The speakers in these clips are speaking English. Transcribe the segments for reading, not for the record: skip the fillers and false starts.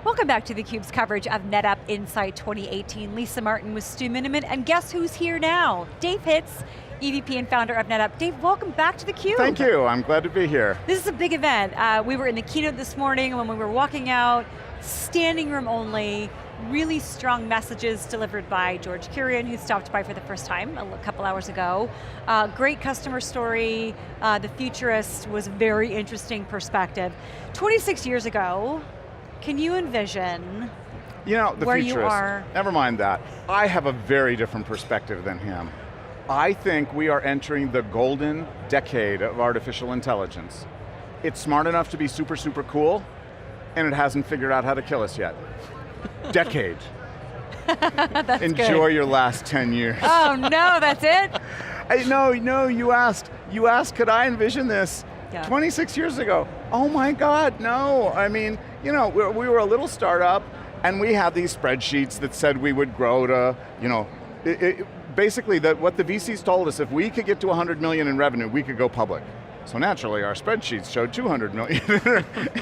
Welcome back to theCUBE's coverage of NetApp Insight 2018. Lisa Martin with Stu Miniman, and guess who's here now? Dave Hitz, EVP and founder of NetApp. Dave, welcome back to theCUBE. Thank you, I'm glad to be here. This is a big event. We were in the keynote this morning when we were walking out, standing room only, really strong messages delivered by George Kurian, who stopped by for the first time a couple hours ago. Great customer story. The futurist was a very interesting perspective. 26 years ago, can you envision the where futurist, you are? Never mind that. I have a very different perspective than him. I think we are entering the golden decade of artificial intelligence. It's smart enough to be super, super cool, and it hasn't figured out how to kill us yet. Decade. That's Enjoy good. your last 10 years. Oh no, that's it? No, you asked, could I envision this? Yeah. 26 years ago. Oh my God, no. I mean, we were a little startup, and we had these spreadsheets that said we would grow to, basically what the VCs told us, if we could get to 100 million in revenue, we could go public. So naturally, our spreadsheets showed 200 million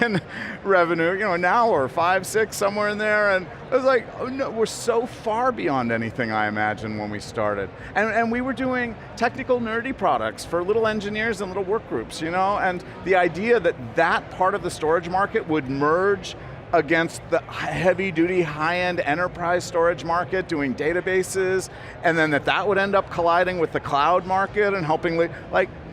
in revenue. Now we're 5, 6, somewhere in there, and I was like, oh no, we're so far beyond anything I imagined when we started. And we were doing technical, nerdy products for little engineers and little work groups, and the idea that that part of the storage market would merge against the heavy-duty, high-end enterprise storage market doing databases, and then that would end up colliding with the cloud market and helping,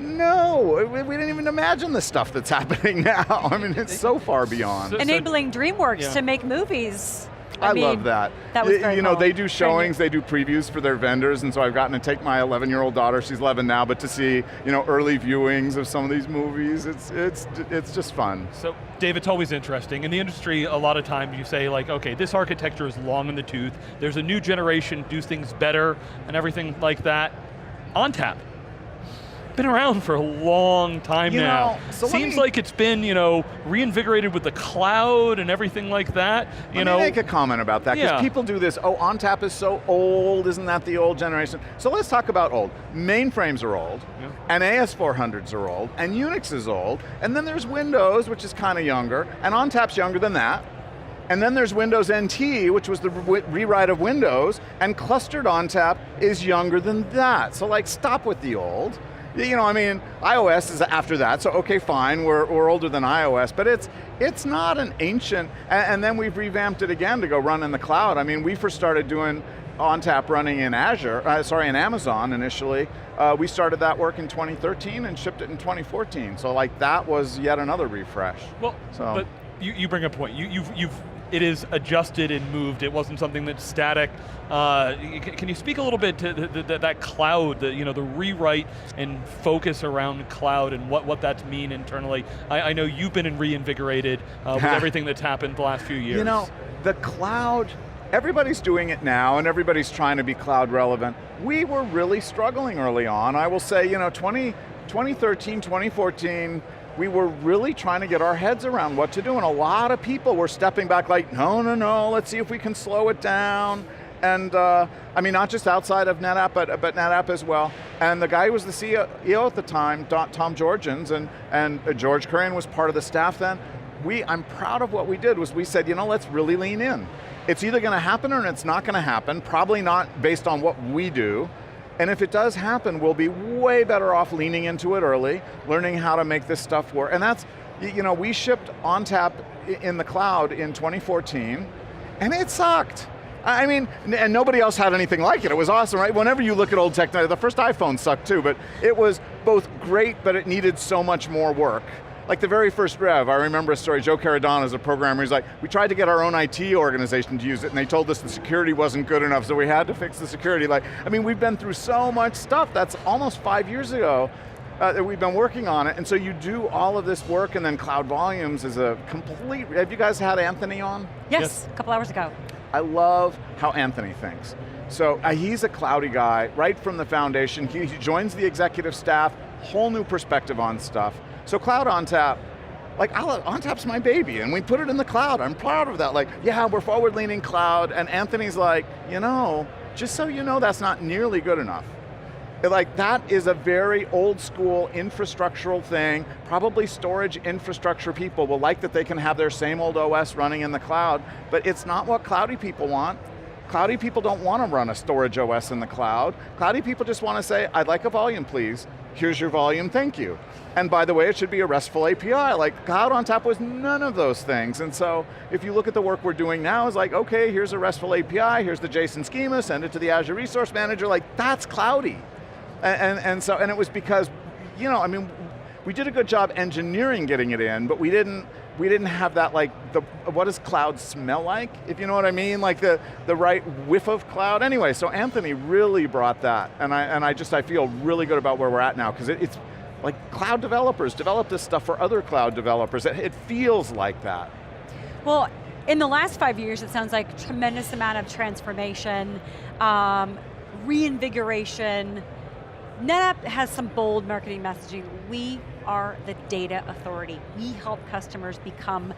no, we didn't even imagine the stuff that's happening now. I mean, it's so far beyond. Enabling DreamWorks to make movies. I love that. That was very cool. They do showings, they do previews for their vendors, and so I've gotten to take my 11-year-old daughter, she's 11 now, but to see early viewings of some of these movies, it's just fun. So, Dave, it's always interesting. In the industry, a lot of times you say, okay, this architecture is long in the tooth, there's a new generation, do things better, and everything like that. ONTAP. Been around for a long time now. So seems like it's been, reinvigorated with the cloud and everything like that. Let me make a comment about that, because people do this, ONTAP is so old, isn't that the old generation? So let's talk about old. Mainframes are old, and AS400s are old, and Unix is old, and then there's Windows, which is kind of younger, and ONTAP's younger than that. And then there's Windows NT, which was the rewrite of Windows, and clustered ONTAP is younger than that. So stop with the old. iOS is after that, so okay, fine, we're older than iOS, but it's not an ancient, and then we've revamped it again to go run in the cloud. I mean, we first started doing ONTAP running in in Amazon initially. We started that work in 2013 and shipped it in 2014, so that was yet another refresh. Well, but you bring a point. It is adjusted and moved. It wasn't something that's static. Can you speak a little bit to that cloud, the rewrite and focus around cloud and what that's mean internally? I know you've been reinvigorated with everything that's happened the last few years. The cloud, everybody's doing it now and everybody's trying to be cloud relevant. We were really struggling early on. I will say, 2013, 2014, we were really trying to get our heads around what to do, and a lot of people were stepping back no, let's see if we can slow it down. And not just outside of NetApp, but NetApp as well. And the guy who was the CEO at the time, Tom Georgens, and George Kurian was part of the staff then. I'm proud of what we did, was we said, let's really lean in. It's either going to happen or it's not going to happen, probably not based on what we do. And if it does happen, we'll be way better off leaning into it early, learning how to make this stuff work. And that's, we shipped ONTAP in the cloud in 2014, and it sucked. I mean, and nobody else had anything like it. It was awesome, right? Whenever you look at old technology, the first iPhone sucked too, but it was both great, but it needed so much more work. Like the very first Rev, I remember a story, Joe Caradonna is a programmer, he's like, we tried to get our own IT organization to use it, and they told us the security wasn't good enough, so we had to fix the security. We've been through so much stuff. That's almost 5 years ago that we've been working on it, and so you do all of this work, and then Cloud Volumes is a complete, have you guys had Anthony on? Yes, a couple hours ago. I love how Anthony thinks. So he's a cloudy guy, right from the foundation. He joins the executive staff, whole new perspective on stuff. So Cloud ONTAP, ONTAP's my baby, and we put it in the cloud. I'm proud of that. We're forward-leaning cloud, and Anthony's just so you know, that's not nearly good enough. Like that is a very old school infrastructural thing. Probably storage infrastructure people will like that they can have their same old OS running in the cloud, but it's not what cloudy people want. Cloudy people don't want to run a storage OS in the cloud. Cloudy people just want to say, I'd like a volume please. Here's your volume, thank you. And by the way, it should be a RESTful API. Like Cloud ONTAP was none of those things. And so if you look at the work we're doing now, it's like, okay, here's a RESTful API, here's the JSON schema, send it to the Azure Resource Manager, like that's cloudy. And it was because, I mean, we did a good job engineering getting it in, but we didn't have that like, what does cloud smell like? If you know what I mean, like the right whiff of cloud. Anyway, so Anthony really brought that, and I feel really good about where we're at now, because it's like cloud developers develop this stuff for other cloud developers. It feels like that. Well, in the last 5 years, it sounds like a tremendous amount of transformation, reinvigoration. NetApp has some bold marketing messaging. We are the data authority. We help customers become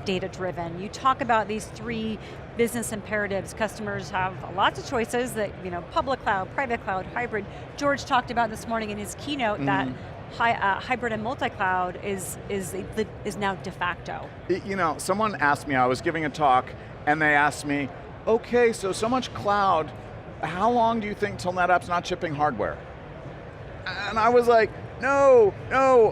data-driven. You talk about these 3 business imperatives. Customers have lots of choices that, public cloud, private cloud, hybrid. George talked about this morning in his keynote that hybrid and multi-cloud is now de facto. Someone asked me, I was giving a talk, and they asked me, okay, so much cloud, how long do you think till NetApp's not shipping hardware? And I was like, no,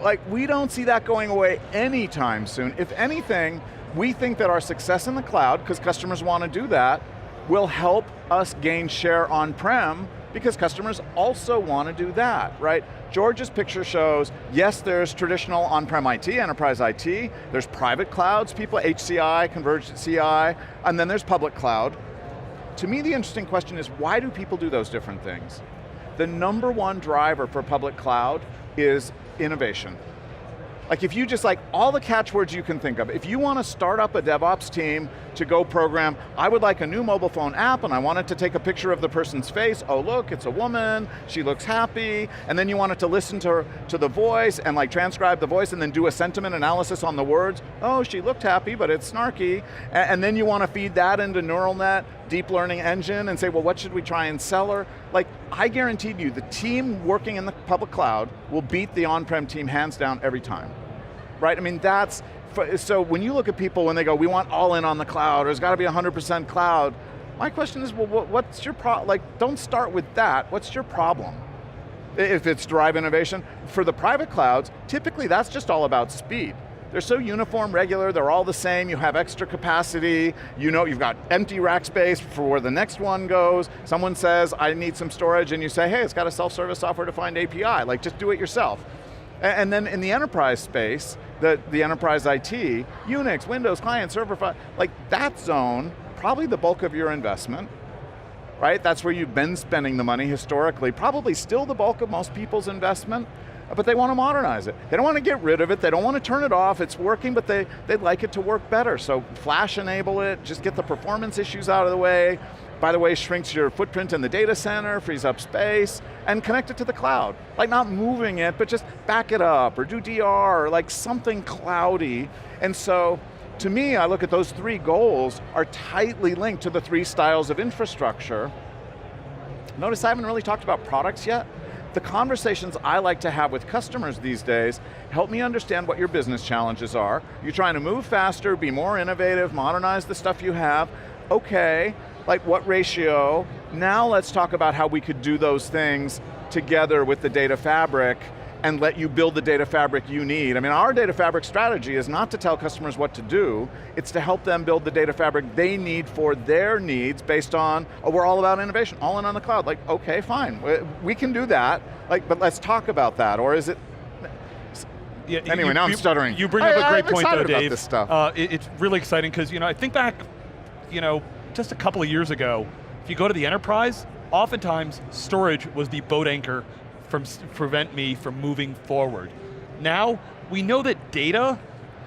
like we don't see that going away anytime soon. If anything, we think that our success in the cloud, because customers want to do that, will help us gain share on-prem, because customers also want to do that, right? George's picture shows, yes, there's traditional on-prem IT, enterprise IT, there's private clouds, people, HCI, converged CI, and then there's public cloud. To me, the interesting question is, why do people do those different things? The number one driver for public cloud is innovation. Like if you just all the catchwords you can think of, if you want to start up a DevOps team to go program, I would like a new mobile phone app and I want it to take a picture of the person's face, oh look, it's a woman, she looks happy, and then you want it to listen to the voice and transcribe the voice and then do a sentiment analysis on the words, oh, she looked happy, but it's snarky, and then you want to feed that into neural net, deep learning engine, and say, well, what should we try and sell her? Like, I guaranteed you, the team working in the public cloud will beat the on-prem team hands down every time, right? I mean, so when you look at people when they go, we want all in on the cloud, or it's got to be 100% cloud, my question is, well, what's your problem? Don't start with that, what's your problem? If it's drive innovation. For the private clouds, typically that's just all about speed. They're so uniform, regular, they're all the same, you have extra capacity, you've got empty rack space for where the next one goes, someone says, I need some storage, and you say, hey, it's got a self-service software-defined API, just do it yourself. And then in the enterprise space, the enterprise IT, Unix, Windows, client, server, that zone, probably the bulk of your investment, right? That's where you've been spending the money historically, probably still the bulk of most people's investment, but they want to modernize it. They don't want to get rid of it, they don't want to turn it off, it's working, but they'd like it to work better. So flash enable it, just get the performance issues out of the way. By the way, shrinks your footprint in the data center, frees up space, and connect it to the cloud. Not moving it, but just back it up, or do DR, or something cloudy. And so, to me, I look at those 3 goals are tightly linked to the 3 styles of infrastructure. Notice I haven't really talked about products yet. The conversations I like to have with customers these days help me understand what your business challenges are. You're trying to move faster, be more innovative, modernize the stuff you have. Okay, what ratio? Now let's talk about how we could do those things together with the data fabric and let you build the data fabric you need. I mean, our data fabric strategy is not to tell customers what to do, it's to help them build the data fabric they need for their needs based on, we're all about innovation, all in on the cloud. Okay, fine, we can do that, but let's talk about that, or is it, yeah, anyway, now I'm stuttering. You bring up a great point though, Dave. About this stuff. It's really exciting because I think back, just a couple of years ago, if you go to the enterprise, oftentimes storage was the boat anchor prevent me from moving forward. Now, we know that data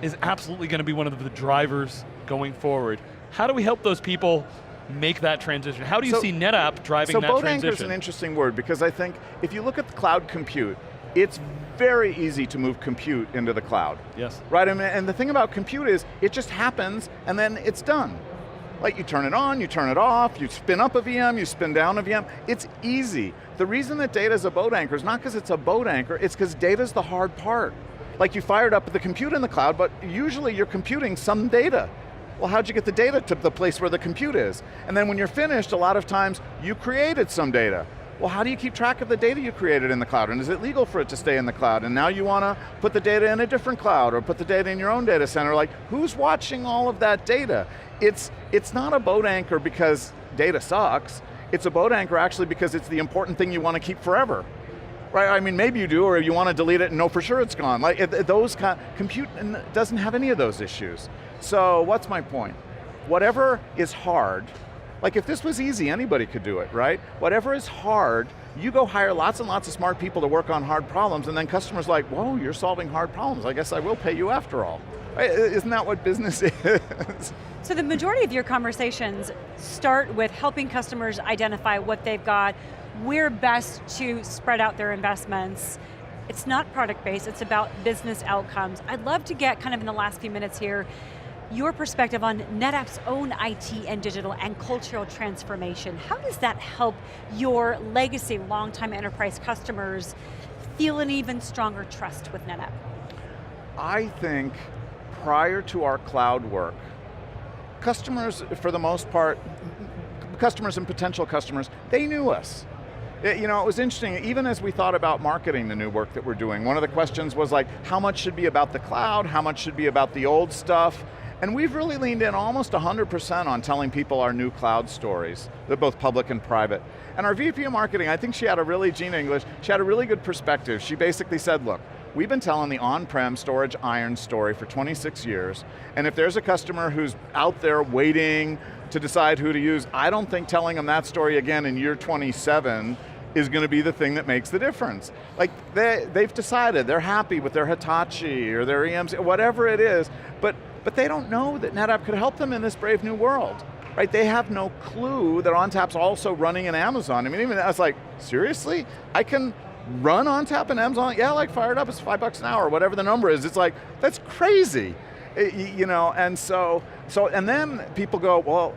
is absolutely going to be one of the drivers going forward. How do we help those people make that transition? How do you see NetApp driving that transition? So boat anchor is an interesting word, because I think if you look at the cloud compute, it's very easy to move compute into the cloud. Yes. Right, and the thing about compute is, it just happens and then it's done. Like you turn it on, you turn it off, you spin up a VM, you spin down a VM. It's easy. The reason that data is a boat anchor is not because it's a boat anchor, it's because data's the hard part. Like you fired up the compute in the cloud, but usually you're computing some data. Well, how'd you get the data to the place where the compute is? And then when you're finished, a lot of times you created some data. Well, how do you keep track of the data you created in the cloud? And is it legal for it to stay in the cloud? And now you want to put the data in a different cloud or put the data in your own data center. Like, who's watching all of that data? It's not a boat anchor because data sucks. It's a boat anchor actually because it's the important thing you want to keep forever. Right, I mean, maybe you do, or you want to delete it and know for sure it's gone. Like, compute doesn't have any of those issues. So what's my point? Whatever is hard, like if this was easy, anybody could do it, right? Whatever is hard, you go hire lots and lots of smart people to work on hard problems, and then customers like, whoa, you're solving hard problems. I guess I will pay you after all. Right? Isn't that what business is? So the majority of your conversations start with helping customers identify what they've got, where best to spread out their investments. It's not product-based, it's about business outcomes. I'd love to get, kind of in the last few minutes here, your perspective on NetApp's own IT and digital and cultural transformation. How does that help your legacy, longtime enterprise customers feel an even stronger trust with NetApp? I think prior to our cloud work, customers, for the most part, customers and potential customers, they knew us. You know, it was interesting, even as we thought about marketing the new work that we're doing, one of the questions was like, how much should be about the cloud, how much should be about the old stuff? And we've really leaned in almost 100% on telling people our new cloud stories. They're both public and private. And our VP of marketing, I think she had a really, Gina English, she had a really good perspective. She basically said, look, we've been telling the on-prem storage iron story for 26 years, and if there's a customer who's out there waiting to decide who to use, I don't think telling them that story again in year 27 is going to be the thing that makes the difference. Like, they've decided, they're happy with their Hitachi or their EMC, whatever it is, but they don't know that NetApp could help them in this brave new world, right? They have no clue that ONTAP's also running in Amazon. I mean, even I was like, seriously? I can run ONTAP in Amazon? Yeah, like fire it up, it's $5 an hour, whatever the number is. It's like, that's crazy. You know, and so, and then people go, well,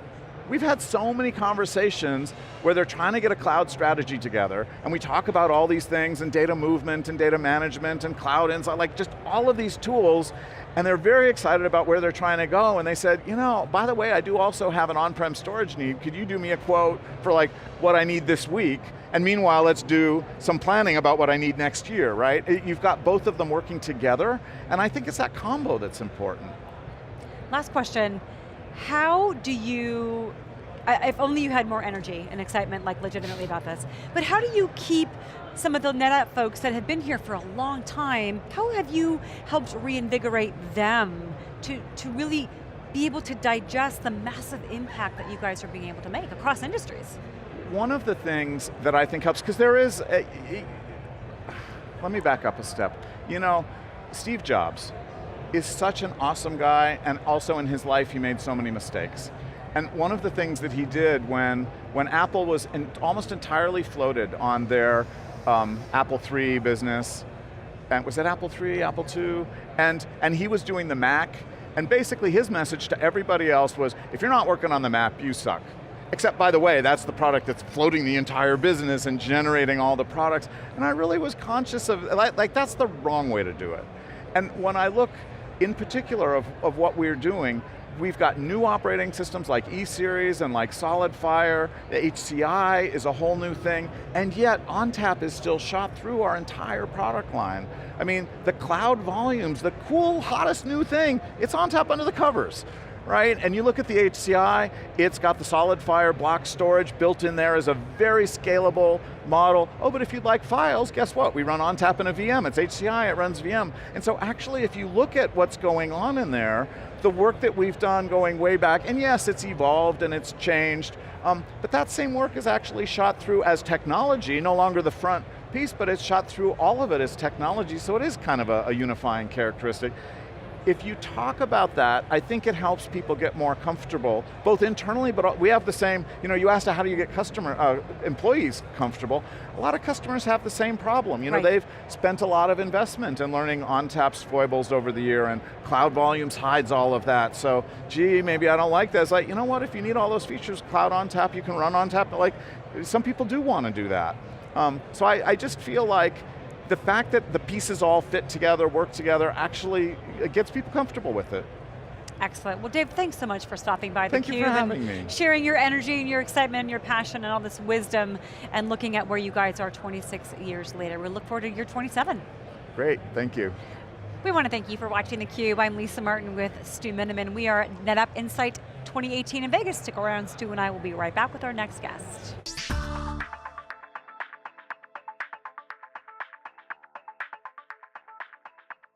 we've had so many conversations where they're trying to get a cloud strategy together, and we talk about all these things, and data movement, and data management, and cloud insight, like just all of these tools, and they're very excited about where they're trying to go, and they said, you know, by the way, I do also have an on-prem storage need. Could you do me a quote for like what I need this week? And meanwhile, let's do some planning about what I need next year, right? You've got both of them working together, and I think it's that combo that's important. Last question, how do you, if only you had more energy and excitement, like legitimately about this, but how do you keep some of the NetApp folks that have been here for a long time, how have you helped reinvigorate them to really be able to digest the massive impact that you guys are being able to make across industries? One of the things that I think helps, because there is, let me back up a step. You know, Steve Jobs is such an awesome guy, and also in his life he made so many mistakes. And one of the things that he did when Apple was almost entirely floated on their Apple III business, and was it Apple III, Apple II? And he was doing the Mac, and basically his message to everybody else was, if you're not working on the Mac, you suck. Except, by the way, that's the product that's floating the entire business and generating all the products. And I really was conscious of, like that's the wrong way to do it. And when I look in particular of what we're doing, we've got new operating systems like E-Series and like SolidFire, the HCI is a whole new thing, and yet ONTAP is still shot through our entire product line. I mean, the cloud volumes, the cool, hottest new thing, it's ONTAP under the covers, right? And you look at the HCI, it's got the SolidFire block storage built in there as a very scalable model. Oh, but if you'd like files, guess what? We run ONTAP in a VM, it's HCI, it runs VM. And so actually, if you look at what's going on in there, the work that we've done going way back, and yes, it's evolved and it's changed, but that same work is actually shot through as technology, no longer the front piece, but it's shot through all of it as technology, so it is kind of a unifying characteristic. if you talk about that, I think it helps people get more comfortable, both internally, but we have the same, you asked how do you get employees comfortable. A lot of customers have the same problem. Right. They've spent a lot of investment in learning ONTAP's foibles over the year, and Cloud Volumes hides all of that. So, gee, maybe I don't like that. It's like, you know what, if you need all those features, Cloud ONTAP, you can run ONTAP. Like, some people do want to do that. So I just feel like the fact that the pieces all fit together, work together, actually gets people comfortable with it. Excellent. Well, Dave, thanks so much for stopping by theCUBE. Thank you for having me. Sharing your energy and your excitement and your passion and all this wisdom and looking at where you guys are 26 years later. We look forward to year 27. Great, thank you. We want to thank you for watching theCUBE. I'm Lisa Martin with Stu Miniman. We are at NetApp Insight 2018 in Vegas. Stick around, Stu and I will be right back with our next guest.